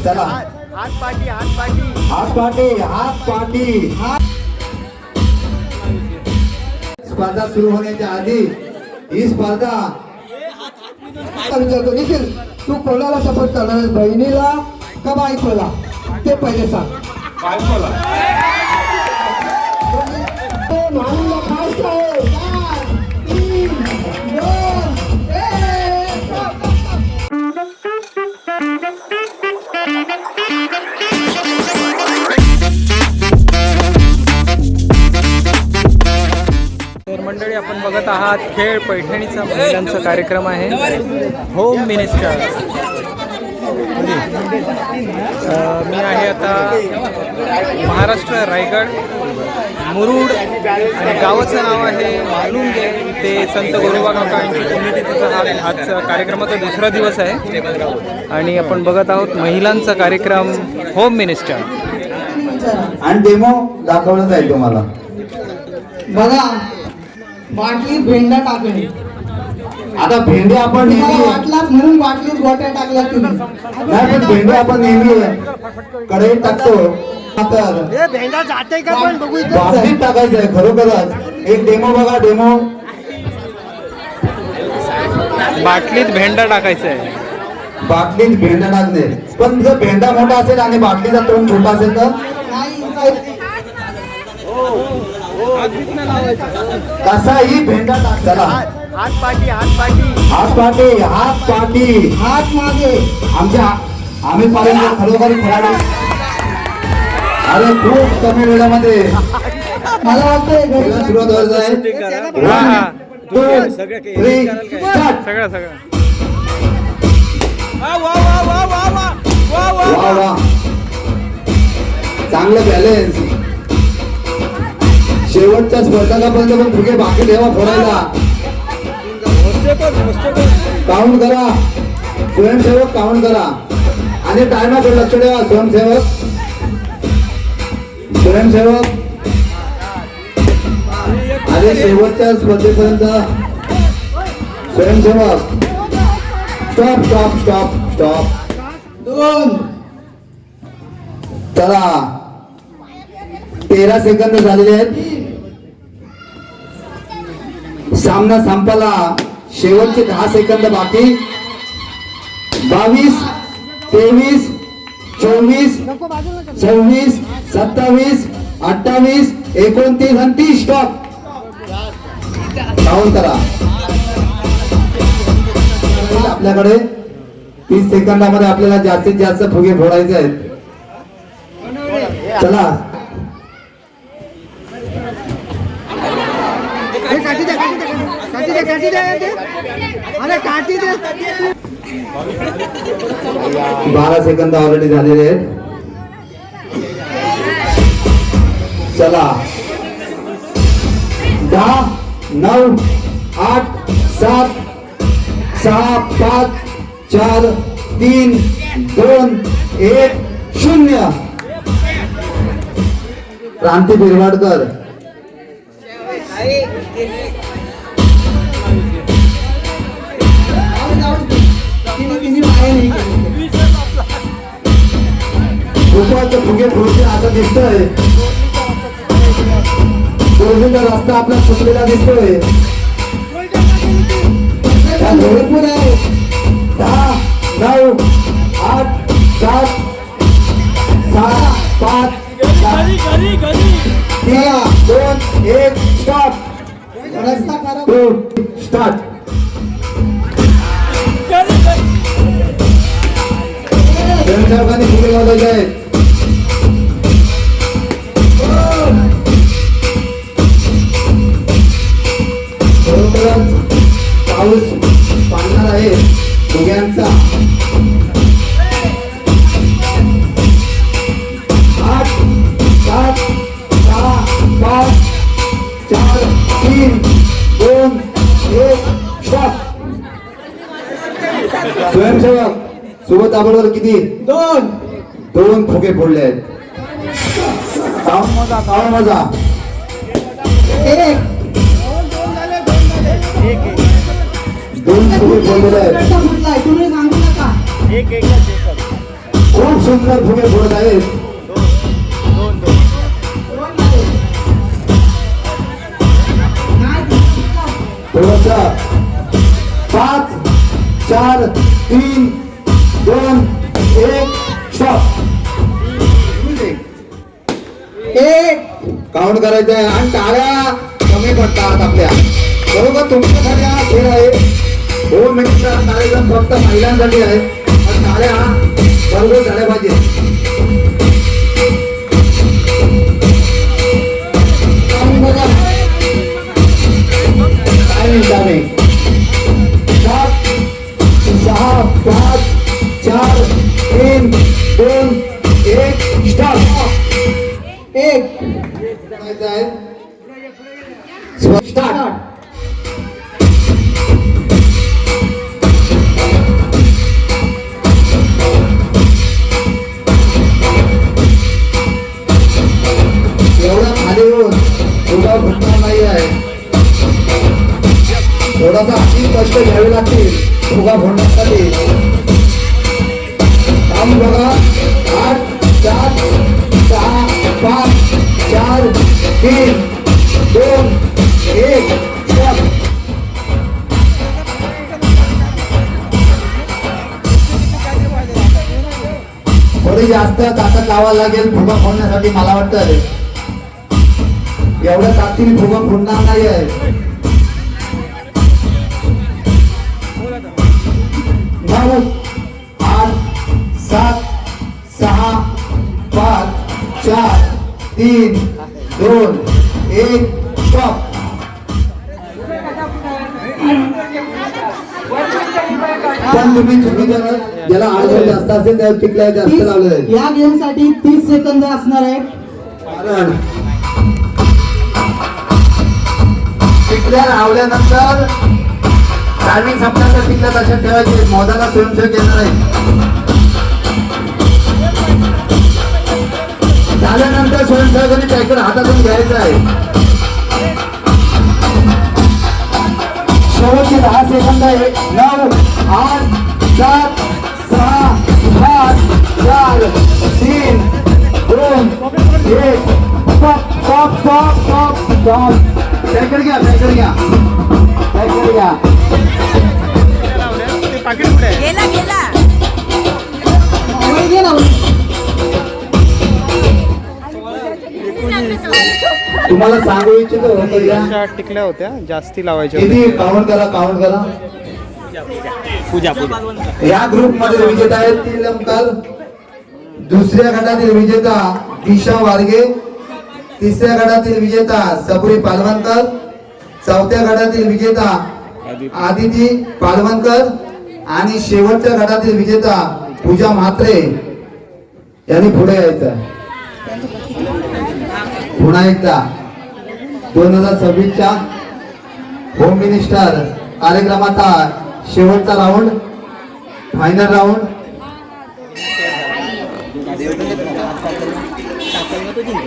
चला हात पाठी हात पाठी हात पाठी हात पाठी. स्पर्धा सुरू होण्याच्या आधी ही स्पर्धा विचारतो निखिल, तू कोणाला सपोर्ट करणार, बहिणीला का बायकोला, ते पहिले सांग. बायकोला. मानूला फास्ट आहे. 4, 3, 2, 1. तर मंडळी, आपण बघत आहात खेळ पैठणीचा महिलांचा कार्यक्रम आहे. Home minister. मी आहे आता महाराष्ट्र रायगड मुरुड आणि गावाचं नाव आहे मालुंगे. ते संत गोरोबा काका यांची पुण्यतिथीचा हा आजचा कार्यक्रमाचा दुसरा दिवस आहे आणि आपण बघत आहोत महिलांचा कार्यक्रम होम मिनिस्टर. आणि डेमो दाखवलं जाईल तुम्हाला. बघा, बाटलीत भेंडा टाकणे. आता भेंडे आपण तुम्हाला नेहमी वाटलाच म्हणून बाटलीत गोट्या टाकल्या तुम्ही. नाही, पण भेंडे आपण नेहमी कढईत टाकतो. आता भेंडा जाते का पण बघू बाटलीत टाकायचं आहे खरोखरच. एक डेमो बघा, डेमो. बाटलीत भेंडा टाकायचा आहे. बाटलीत भेंडा टाकणे. पण जर भेंडा मोठा असेल आणि बाटलीचा तोंड छोटा असेल तर कसाही भेंडा टाक. चला हात पाठी हात पाठी हात पाठी हात पाठी. हात मागे. आम्ही पाहिजे खरोखर खेळाडू. अरे खूप कमी वेळामध्ये मला वाटतंय खेळ सुरुवात व्हायचं आहे. हा. 1, 2, 3, स्टार्ट. सगळं वा वा, चांगलं बॅलेन्स. शेवटच्या स्पर्धकापर्यंत पण फुगे बाकी ठेवा फोडायला. काउंट करा स्वयंसेवक, काउंट करा आणि टायमाकडे लक्ष ठेवा. स्वयंसेवक आणि शेवटच्या स्पर्धेपर्यंत स्वयंसेवक. Stop stop stop stop. 2. चला 13 सेकंद झालेले आहेत. सामना संपला. शेवटचे 10 सेकंद बाकी. 22, 23, 24, 26, 27, 28, 29 आणि 30. स्टॉप. काउंट करा. आपल्याकडे 30 सेकंदामध्ये आपल्याला जास्तीत जास्त फुगे फोडायचे आहेत. चला अरे काठी दे. 12 सेकंद ऑलरेडी झालेले आहेत. चला 10, 9, 8, 7, 6, 5, 4, 3, 2, 1, 0. क्रांती बिरवाडकर. उपवास फुगे फोडते असं दिसतोय. दोन्हीचा रस्ता आपला सुटलेला दिसतोय. 10, 9, 8, 7, 6, 5, 4, 3, 2, 1. स्टॉप. रस्ता करा. 2, स्टार्ट. स्वयंसेवकांनी फुगे लावलेले आहेत. खरोखरच पाऊस पाडणार आहे फुग्यांचा. 8, 7, 6, 5, 4, 3, 2, 1. स्टॉप. स्वयंसेवक सोबत आपण किती? 2 फुगे फोडले आहेत. काउंट मजा. 2 फुगे फोडलेले आहेत. तुम्ही सांगू नका. कोण खूप सुंदर फुगे फोडत आहेत. थोडस 5 4 3 2 1 स्टॉप. एक काउंट करायचं आहे आणि टाळ्या कमी पडतात आपल्या. बरोबर तुमच्यासाठी हा खेळ आहे. 2 मिनिटचा कार्यक्रम फक्त महिलांसाठी आहे. पण टाळ्या बरोबर झाल्या पाहिजे. Timing 7 6 5 4 3 2 1 stop. एक स्टार्ट. एवढा खाली येऊन तुला घुटणार नाही आहे. थोडासा अति कष्ट घ्यावे लागतील फुगा फोडण्यासाठी. काम बघा. 8 7 6 5 4 3 2 1 स्टॉप. थोडी जास्त ताकद लावायला लागेल फुगा फोडण्यासाठी. मला वाटतं एवढ्या ताकदीने फुगा फोडणार नाही आहे. 9 8 7 6 5 4 3 2 1 स्टॉप. पण तुम्ही चुकीचं ज्याला आडवं जास्त असेल त्या टिकल्या जास्त लावलं आहे. या गेम साठी 30 सेकंद असणार आहे. कारण टिकल्या लावल्यानंतर टायमिंग संपल्यानंतर टिकल्या तशा ठेवायचे. मोदाला स्वयंसेवक येणार आहे. झाल्यानंतर स्वयंसेवकांनी पॅकेट हातातून घ्यायचं आहे. शेवटचे 10 सेकंद आहे. 9 8 7 6 5 4 3 2 1 stop stop stop stop stop. Packet घ्या पॅकेट घ्या पॅकेट घ्या. पाकिट कुठे आहे? गेला गेला मोबाईल घे ना. तुम्हाला सांगू इच्छितो पहिल्या अशा टिकल्या होत्या जास्ती लावायच्या किती काउंट करा काउंट करा. पूजा या ग्रुप मध्ये विजेता आहेत 3 लंकार. दुसऱ्या गटातील विजेता दिशा वारगे. तिसऱ्या गटातील विजेता सबरी पालवणकर. चौथ्या गटातील विजेता आदिती पालवणकर. आणि शेवटच्या गटातील विजेता पूजा म्हात्रे यांनी पुढे यायचं. पुन्हा एकदा 2026च्या होम मिनिस्टर कार्यक्रमाचा शेवटचा राऊंड फायनल राऊंड.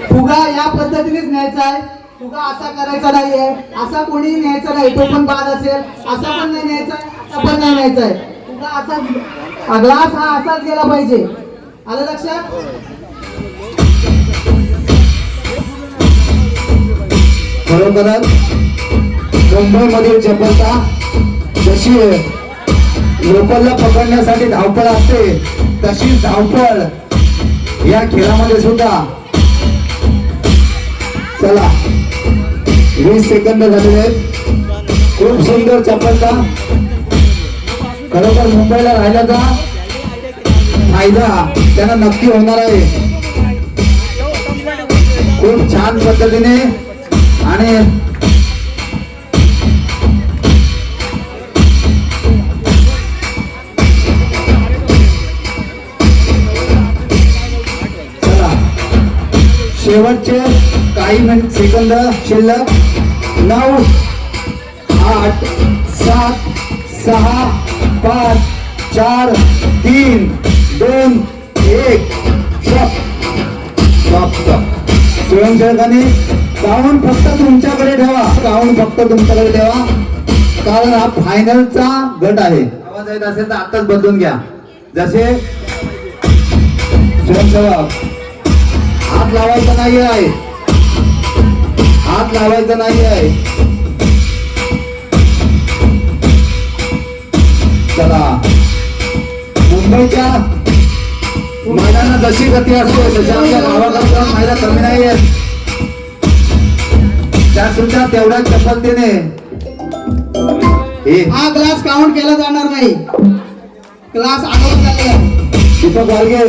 फुगा या पद्धतीनेच न्यायचा आहे. फुगा असा करायचा नाहीये. असा कोणी न्यायचा नाही. तो पण बाद असेल. असा पण नाही न्यायचा आहे. असा पण नाही न्यायचा आहे. फुगा असा ग्लास हा असाच गेला पाहिजे. आलं लक्षात. खरोखरच मुंबईमधील चपलता जशी लोकलला पकडण्यासाठी धावपळ असते तशीच धावपळ या खेळामध्ये सुद्धा. चला 20 सेकंद झालेले आहेत. खूप सुंदर चपलता. खरोखर मुंबईला राहिल्याचा फायदा त्यांना नक्की होणार आहे. खूप छान पद्धतीने आणि चला शेवटचे काही मिनिट सेकंद शिल्लक. 9 8 7 6 5 4 3 2 1 स्टॉप. स्वयंसेवकांनी काउंट फक्त तुमच्याकडे ठेवा. काउंट फक्त तुमच्याकडे ठेवा कारण हा फायनलचा गट आहे. आवाज येत असेल तर आताच बदलून घ्या. जसे स्वयंसेवक हात लावायचा नाही आहे, हात लावायचा नाही आहे. चला, मुंबईच्या मैदानात जशी गती असते तशी आमच्या गावाकडच्या महिला कमी नाही आहेत. त्या सुद्धा तेवढ्या चपलतेने हा ग्लास काउंट केला जाणार नाही, ग्लास आडवून झाले आहे. दीपक वालगे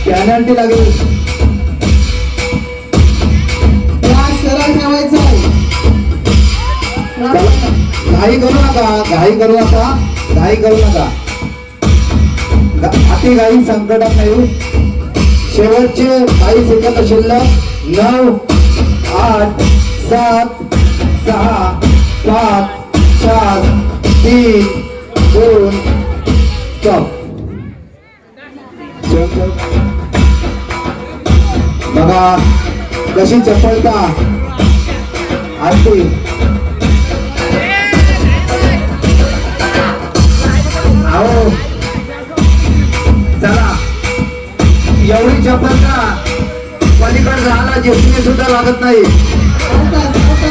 पॅनल्टी लागेल. ग्लास सरळ ठेवायचा आहे. घाई करू नका, घाई करू नका, घाई करू नका. अति घाई संकटात नाही. शेवटचे काही सेकंद शिल्लक. 9 8 7 6 5 4 3 2 स्टॉप. बघा कशी चपलता आरती. आओ चला, एवढी चपलता पलीकडे झाला जेसीने सुद्धा लागत नाही.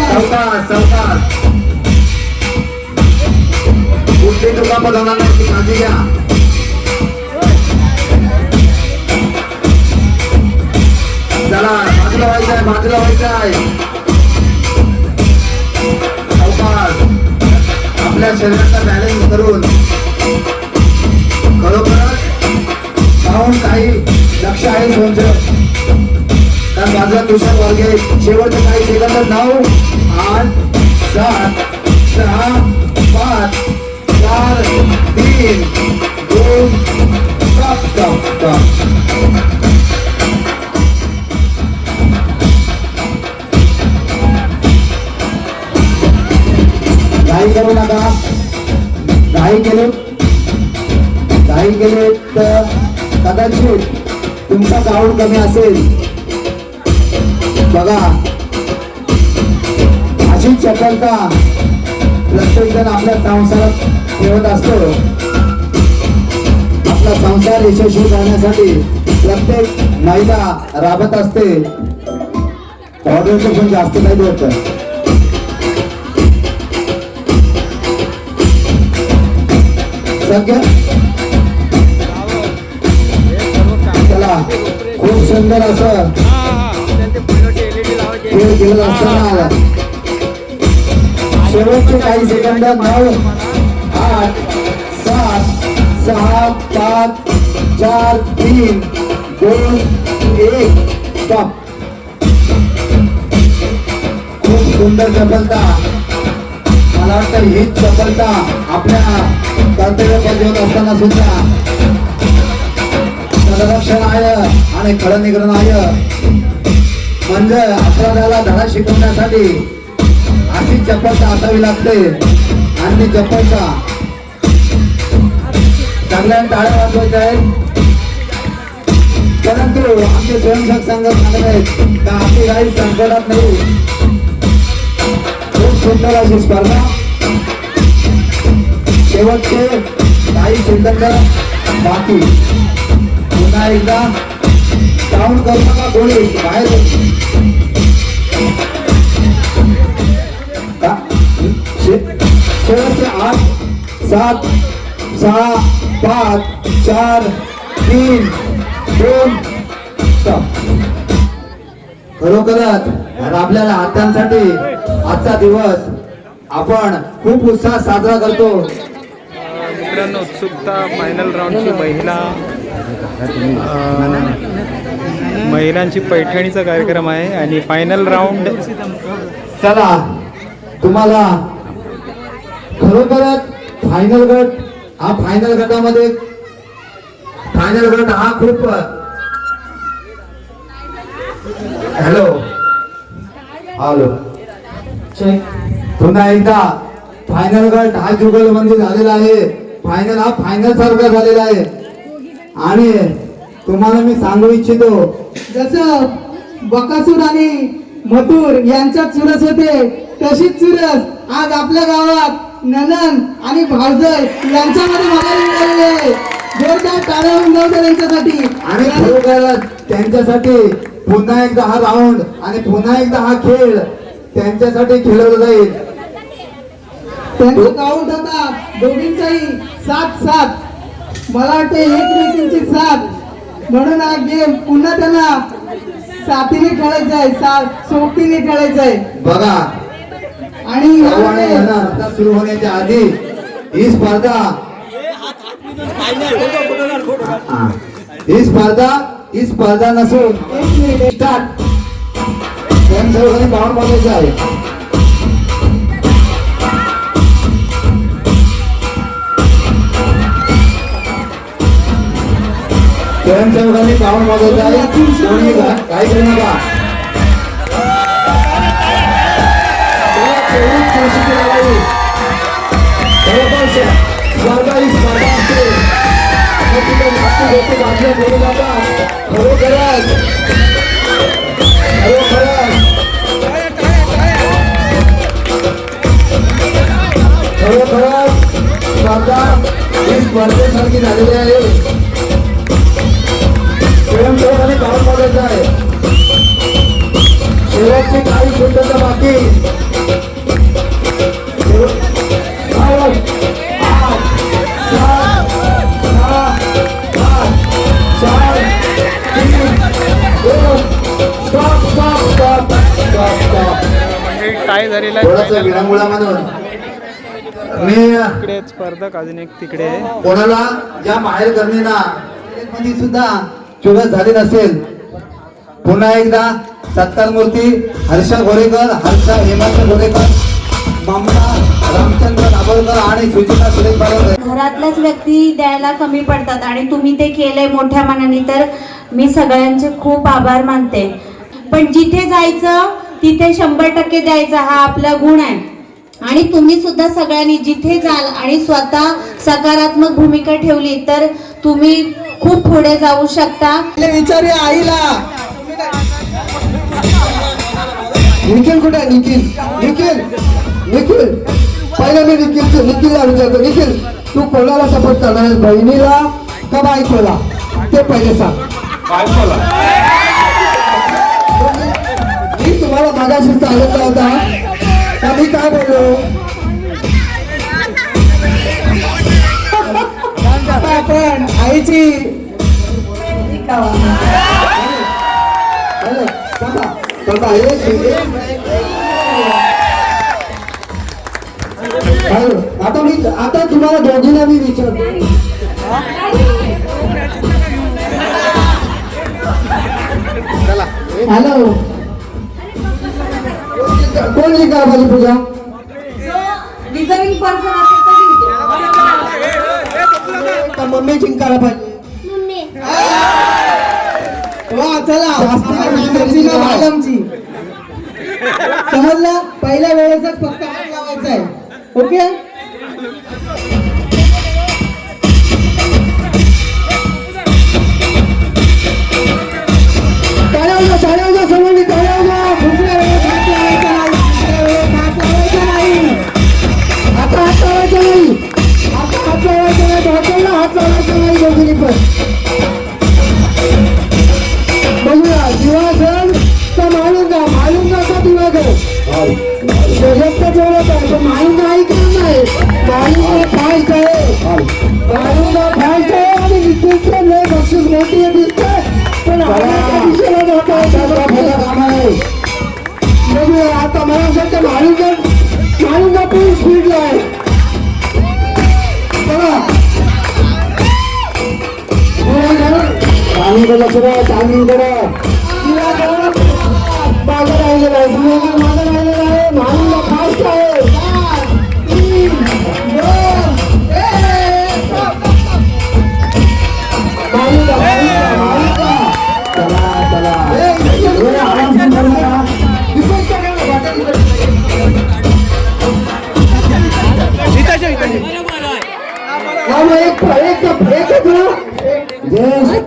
सावकाश सावकाश, कुठली दुखापत होणार नाही, ती काळजी घ्या. चला, बाजूला व्हायचं आहे, बाजूला व्हायचं आहे. सावकाश, आपल्या शरीराचा बॅलन्स करून खरोखरच पाहून काही लक्ष आहे स्वयंसेवक. कारण बाजूला तुषार वालगे शेवटचे काही सेकंद. 9 8 7 6 5 4 3 2 stop stop stop. घाई करू नका, घाई केले तर कदाचित तुमचा क्राऊड कमी असेल. बघा अशी चपलता प्रत्येक जण आपल्या संसारात ठेवत असतो. आपला संसार यशस्वी करण्यासाठी प्रत्येक महिला राबत असते. ऑर्डरचं पण जास्त नाही होत. चला, खूप सुंदर असं खेळ खेळत असताना शेवटचे काही सेकंद. 9 8 7 6 5 4 3 2 1 स्टॉप. खूप सुंदर चपलता. मला वाटतं हीच चपलता आपल्या कर्तव्य बजावत असताना सुद्धा संरक्षण आहे आणि खळनिग्रहण आहे. म्हणजे अपराधाला धडा शिकवण्यासाठी अशी चपलता असावी लागते. आणि ती चपलता सगळ्यांना टाळ्या वाजवायच्या आहेत. परंतु आमचे स्वयंसेवक संघ सांगत आहेत का आपली काही संकटात नाही. खूप सुंदर अशी स्पर्धा. शेवटचे काही सेकंद बाकी. पुन्हा एकदा काउंट करू नका, गोळी बाहेर शेवटचे 8 7 6 5 4 3 2 स्टॉप. खरोखरच आपल्याला हातांसाठी आजचा दिवस आपण खूप उत्साह साजरा करतो. मित्रांनो, उत्सुकता फायनल राऊंडची महिलांची पैठणीचा कार्यक्रम आहे आणि फायनल राऊंड. चला, तुम्हाला खरोखरच फायनल गट हा फायनल गटामध्ये फायनल गट हा खूप. Hello hello check. पुन्हा एकदा फायनल गट हा जुगलबंदी झालेला आहे. फायनल हा फायनल सारखा झालेला आहे. आणि तुम्हाला मी सांगू इच्छितो, जसं बकासूर आणि मथुर यांच्यात चुरस होते तशीच चुरस आज आपल्या गावात ननन आणि भावजय यांच्यामध्ये बघायला मिळालेली आहे. जोरदार टाळ्या होऊन जाऊ द्या त्यांच्यासाठी. आणि खरोखर त्यांच्यासाठी पुन्हा एकदा हा राऊंड आणि पुन्हा एकदा हा खेळ त्यांच्यासाठी खेळवला जाईल. त्यांचं काउंट होता दोघींचाही 7-7. मला वाटतं एकमेकींची साथ म्हणून हा गेम पुन्हा त्यांना साथीने खेळायचा आहे, सोबतीने खेळायचा आहे. बघा आणि स्पर्धा सुरू होण्याच्या आधी ही स्पर्धा ही स्पर्धा नसून स्टार्ट स्वयंसेवकांनी पाऊल बघायचं आहे. स्वयंसेवकांनी पाऊल बघायचं आहे. कोणी काही करू नका. स्पर्धा ही स्पर्धा असते. तिथे जास्त लोक बातम्या बोलू जातात. खरोखरच स्पर्धा ही स्पर्धेसारखी झालेली आहे. स्वयंसेवकाने काम बघायचं आहे. शेवटची काही शुद्धता बाकी. टाय झालेला थोडासा आहे. विरंगुळामधून मी तिकडे स्पर्धक अजून एक तिकडे आहे. कोणाला या बाहेर करणेना मध्ये सुद्धा चुरस झाली नसेल. पुन्हा एकदा सत्कार मूर्ती हर्षा गोरेकर, हर्षा हेमंत गोरेकर, ममता रामचंद्र दाभोळकर आणि सुचिता सुरेश बालकर. घरातल्याच व्यक्ती द्यायला कमी पडतात आणि तुम्ही ते केलंय मोठ्या मनाने, तर मी सगळ्यांचे खूप आभार मानते. पण जिथे जायचं तिथे 100% द्यायचा हा आपला गुण आहे. आणि तुम्ही सुद्धा सगळ्यांनी जिथे जाल आणि स्वतः सकारात्मक भूमिका ठेवली तर तुम्ही खूप पुढे जाऊ शकता. विचारूया आईला. निखिल कुठे आहे? निखिल पहिलं मी निखिलला विचारतो. निखिल, तू कोणाला सपोर्ट करणार, बहिणीला का बायकोला? ते पहिले सांग. मी तुम्हाला मागाशी सांगितलं होता का मी काय बोललो? आपण आईची आता तुम्हाला दोघींना मी विचारतो. हॅलो, कोण जिंकणार माझी पूजा? डिझर्विंग पर्सन असेल तर मम्मी जिंकायला पाहिजे. वा चला, मॅडमची समजलं. पहिल्या वेळेसच फक्त हात लावायचा आहे. ओके, टाळ्या समजली. दुसऱ्या वेळेस हात लावायचा नाही. आता हात लावायचा नाही. डॉक्टरला हात लावायचा नाही. दोघींनी पण बघूया. दिवाकर तर माळुंगा का दिवाकर शेवटचा जेवढं आहे तो माळुंगा ऐकणार नाही. माळुंगा फास्ट आहे आणि निखिलचं लय बक्षीस मोठी दिसते. पण दिशेला जात आहे. बघूया आता मला असं माळुंगा पण स्पीडला आहे. बघा माझं राहिलेलं आहे. माळुंगा फास्ट आहे.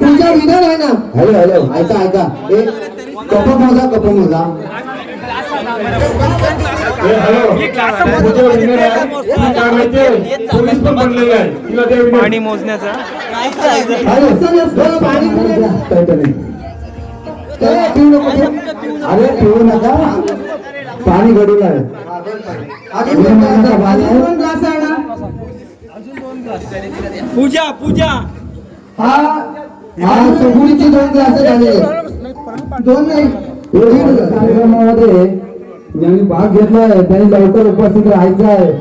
तुझा विनर आहे ना. हॅलो ऐका एक कप मोजा. पाणी मोजण्याचा पाणी अरे पिऊ नका पाणी गडूला आहे पूजा पूजा हा सगुणीचे 2 ग्लास झाले 2 नाही कार्यक्रमामध्ये ज्यांनी भाग घेतलाय त्यांनी लवकर उपस्थित राहायचं आहे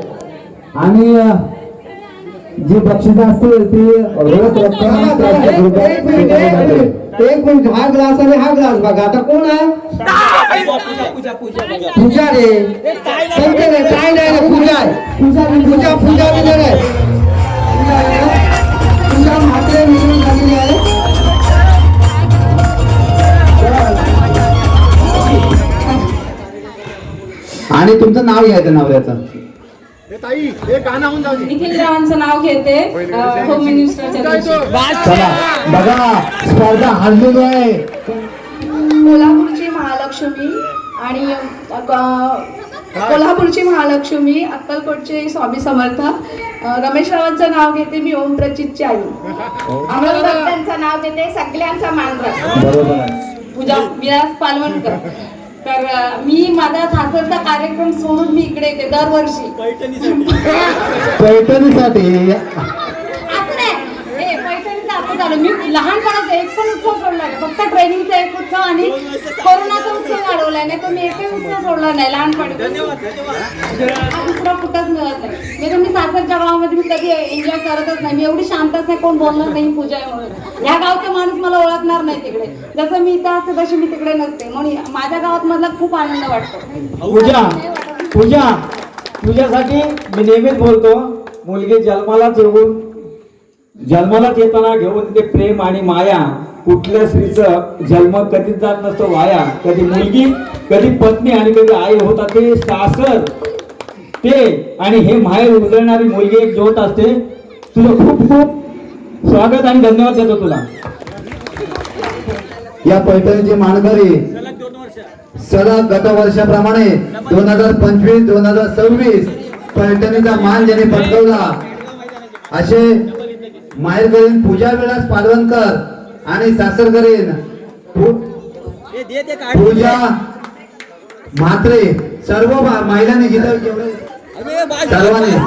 आणि जी बक्षीस असतील ती रोज एक मिनिट हा ग्लास आणि हा ग्लास बघा आता कोण आहे पूजा रे काय नाही पूजा पूजा पूजा विनर आहे पूजा मात्र मिळून झालेली आहे आणि तुमचं नाव घ्यायचं नवऱ्याचं निखिल रावांचं नाव घेते होम मिनिस्टरच्या दिवशी. चला बघा स्पर्धा हरलेली आहे कोल्हापूरची महालक्ष्मी आणि कोल्हापूरची महालक्ष्मी अक्कलकोटचे स्वामी समर्थ रमेश रावांचं नाव घेते मी ओम प्रचितची आई अमोल भक्तांचं नाव घेते सगळ्यांचा मान राखते बरोबर आहे पूजा विलास पालवणकर तर मी माझा सासरचा कार्यक्रम सोडून मी इकडे येते दरवर्षी पैठणीसाठी असं नाही. पैठणीचं असं झालं मी लहानपणाचा एक पण उत्सव सोडला नाही फक्त ट्रेनिंगचा एक उत्सव आणि कोरोनाचा उत्सव वाढवलाय नाही तर मी एकही उत्सव सोडला नाही लहानपणी हा दुसरा कुठंच मिळत नाही नाही तर मी सासरच्या गावामध्ये मी कधी एन्जॉय करतच नाही मी एवढी शांतच नाही कोण बोलणार नाही पूजा आहे म्हणून ह्या गावचा माणूस मला ओळखणार नाही तिकडे जसं मी इथं असते तशी मी तिकडे नसते म्हणून माझ्या गावात मला खूप आनंद वाटतो पूजा पूजा तुझ्यासाठी मी नेहमीच बोलतो मुलगी जन्मालाच येताना घेऊन ते प्रेम आणि माया कुठल्या स्त्रीचं जन्म कधीच जात नसतो वाया कधी मुलगी कधी पत्नी आणि कधी आई होता ते सासर ते आणि हे माहेर उजळणारी मुलगी एक ज्योत असते तुझं खूप खूप स्वागत आणि धन्यवाद देतो तुला या पैठणीचे मानकरी सलग गत वर्षाप्रमाणे 2025-2026 पैठणीचा मान ज्याने पटकावला असे माहेरकरीण पूजा विलास पालवणकर आणि सासरकरीण पूजा म्हात्रे सर्व महिलांनी जिथं सर्वांनी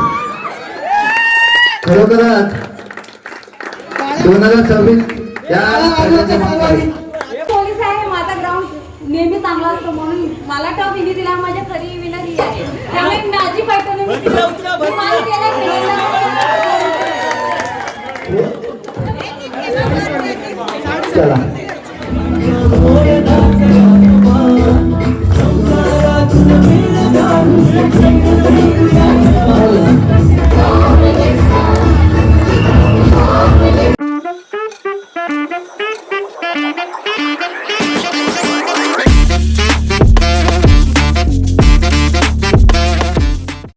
खरोखरच 2026 पोलीस आहे माझा ग्राउंड नेहमी चांगला असतो म्हणून मला टॉप हिने दिला माझ्या खरी विनर ही आहे त्यामुळे माझी पैठणी मी मला चला